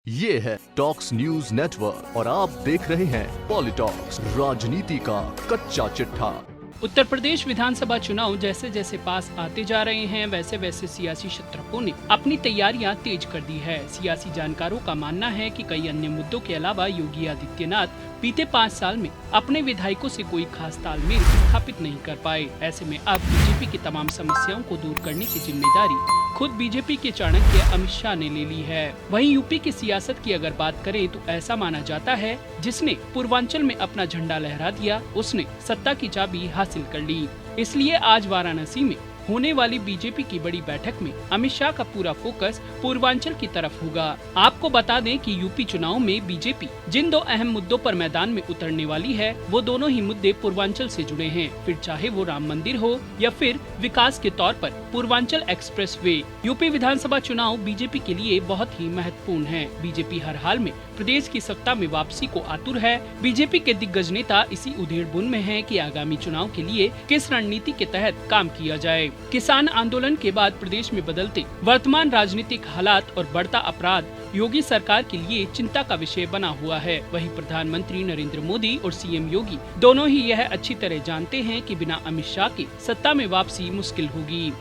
ये है talks news network और आप देख रहे हैं पॉलिटॉक्स, राजनीति का कच्चा चिट्ठा। उत्तर प्रदेश विधानसभा चुनाव जैसे जैसे पास आते जा रहे हैं वैसे वैसे सियासी क्षेत्रों ने अपनी तैयारियां तेज कर दी है। सियासी जानकारों का मानना है कि कई अन्य मुद्दों के अलावा योगी आदित्यनाथ बीते 5 साल में अपने विधायकों से कोई खास तालमेल स्थापित नहीं कर पाए। ऐसे में अब बीजेपी की तमाम समस्याओं को दूर करने की जिम्मेदारी खुद बीजेपी के चाणक्य अमित शाह ने ले ली है। वहीं यूपी की सियासत की अगर बात करें तो ऐसा माना जाता है जिसने पूर्वांचल में अपना झंडा लहरा दिया उसने सत्ता की चाबी हासिल कर ली। इसलिए आज वाराणसी में होने वाली बीजेपी की बड़ी बैठक में अमित शाह का पूरा फोकस पूर्वांचल की तरफ होगा। आपको बता दें कि यूपी चुनाव में बीजेपी जिन 2 अहम मुद्दों पर मैदान में उतरने वाली है वो दोनों ही मुद्दे पूर्वांचल से जुड़े हैं, फिर चाहे वो राम मंदिर हो या फिर विकास के तौर पर पूर्वांचल एक्सप्रेस वे। यूपी विधानसभा चुनाव बीजेपी के लिए बहुत ही महत्वपूर्ण है। बीजेपी हर हाल में प्रदेश की सत्ता में वापसी को आतुर है। बीजेपी के दिग्गज नेता इसी उधेड़-बुन में हैं कि आगामी चुनाव के लिए किस रणनीति के तहत काम किया जाए। किसान आंदोलन के बाद प्रदेश में बदलते वर्तमान राजनीतिक हालात और बढ़ता अपराध योगी सरकार के लिए चिंता का विषय बना हुआ है। वहीं प्रधानमंत्री नरेंद्र मोदी और सीएम योगी दोनों ही यह अच्छी तरह जानते हैं कि बिना अमित शाह के सत्ता में वापसी मुश्किल होगी।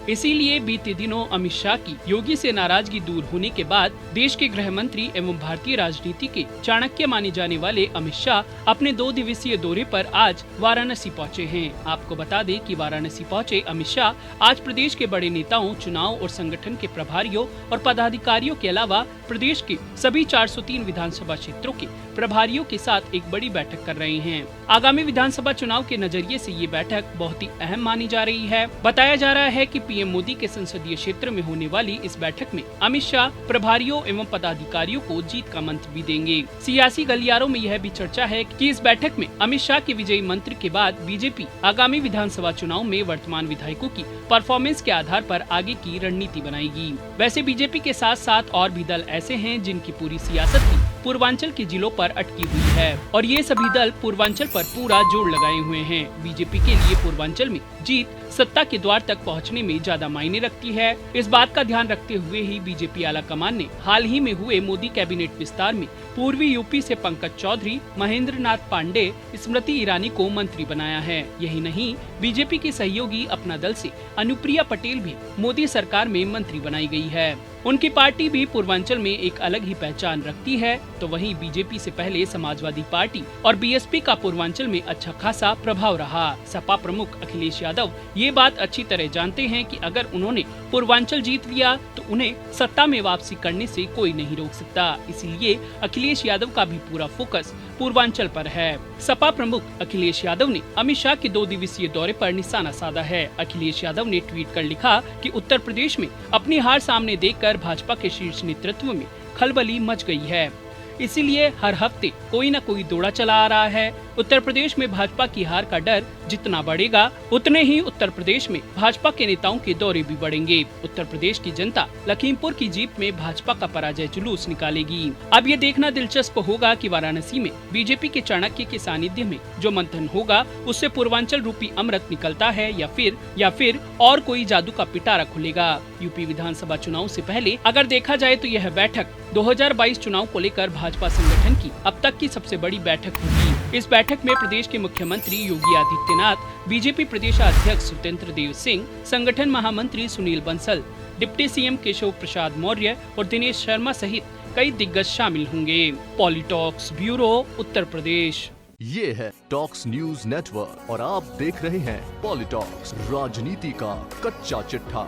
इसीलिए बीते दिनों अमित शाह की योगी से नाराजगी दूर होने के बाद देश के गृह मंत्री एवं भारतीय राजनीति के चाणक्य माने जाने वाले अमित शाह अपने 2 दिवसीय दौरे पर आज वाराणसी पहुंचे हैं। आपको बता दें कि वाराणसी पहुंचे अमित शाह आज प्रदेश के बड़े नेताओं, चुनाव और संगठन के प्रभारियों और पदाधिकारियों के अलावा प्रदेश के सभी 403 विधानसभा क्षेत्रों के प्रभारियों के साथ एक बड़ी बैठक कर रहे हैं। आगामी विधानसभा चुनाव के नजरिए से ये बैठक बहुत ही अहम मानी जा रही है। बताया जा रहा है कि पीएम मोदी के संसदीय क्षेत्र में होने वाली इस बैठक में अमित शाह प्रभारियों एवं पदाधिकारियों को जीत का मंत्र भी देंगे। सियासी गलियारों में यह भी चर्चा है कि इस बैठक में अमित शाह के विजयी मंत्र के बाद बीजेपी आगामी विधानसभा चुनाव में वर्तमान विधायकों की परफॉर्मेंस के आधार पर आगे की रणनीति बनाएगी। वैसे बीजेपी के साथ साथ और भी दल ऐसे हैं जिनकी पूरी सियासत ही पूर्वांचल के जिलों पर अटकी हुई है और ये सभी दल पूर्वांचल पर पूरा जोर लगाए हुए हैं। बीजेपी के लिए पूर्वांचल में जीत सत्ता के द्वार तक पहुंचने में ज्यादा मायने रखती है। इस बात का ध्यान रखते हुए ही बीजेपी आला कमान ने हाल ही में हुए मोदी कैबिनेट विस्तार में पूर्वी यूपी से पंकज चौधरी, महेंद्र नाथ पांडे, स्मृति ईरानी को मंत्री बनाया है। यही नहीं, बीजेपी की सहयोगी अपना दल से अनुप्रिया पटेल भी मोदी सरकार में मंत्री बनाई गई है। उनकी पार्टी भी पूर्वांचल में एक अलग ही पहचान रखती है। तो वहीं बीजेपी से पहले समाजवादी पार्टी और बीएसपी का पूर्वांचल में अच्छा खासा प्रभाव रहा। सपा प्रमुख अखिलेश यादव ये बात अच्छी तरह जानते हैं कि अगर उन्होंने पूर्वांचल जीत लिया तो उन्हें सत्ता में वापसी करने से कोई नहीं रोक सकता। इसीलिए अखिलेश यादव का भी पूरा फोकस पूर्वांचल पर है। सपा प्रमुख अखिलेश यादव ने अमित शाह के 2 दिवसीय दौरे पर निशाना साधा है। अखिलेश यादव ने ट्वीट कर लिखा कि उत्तर प्रदेश में अपनी हार सामने देखकर भाजपा के शीर्ष नेतृत्व में खलबली मच गई है। इसीलिए हर हफ्ते कोई न कोई दौड़ा चला आ रहा है। उत्तर प्रदेश में भाजपा की हार का डर जितना बढ़ेगा उतने ही उत्तर प्रदेश में भाजपा के नेताओं के दौरे भी बढ़ेंगे। उत्तर प्रदेश की जनता लखीमपुर की जीप में भाजपा का पराजय जुलूस निकालेगी। अब ये देखना दिलचस्प होगा कि वाराणसी में बीजेपी के चाणक्य के सानिध्य में जो मंथन होगा उससे पूर्वांचल रूपी अमृत निकलता है या फिर और कोई जादू का पिटारा खुलेगा। यूपी विधानसभा चुनाव से पहले अगर देखा जाए तो यह बैठक 2022 चुनाव को लेकर भाजपा संगठन की अब तक की सबसे बड़ी बैठक होगी। इस बैठक में प्रदेश के मुख्यमंत्री योगी आदित्यनाथ, बीजेपी प्रदेश अध्यक्ष स्वतंत्र देव सिंह, संगठन महामंत्री सुनील बंसल, डिप्टी सीएम केशव प्रसाद मौर्य और दिनेश शर्मा सहित कई दिग्गज शामिल होंगे। पॉलिटॉक्स ब्यूरो, उत्तर प्रदेश। ये है टॉक्स न्यूज नेटवर्क और आप देख रहे हैं पॉलिटॉक्स, राजनीति का कच्चा चिट्ठा।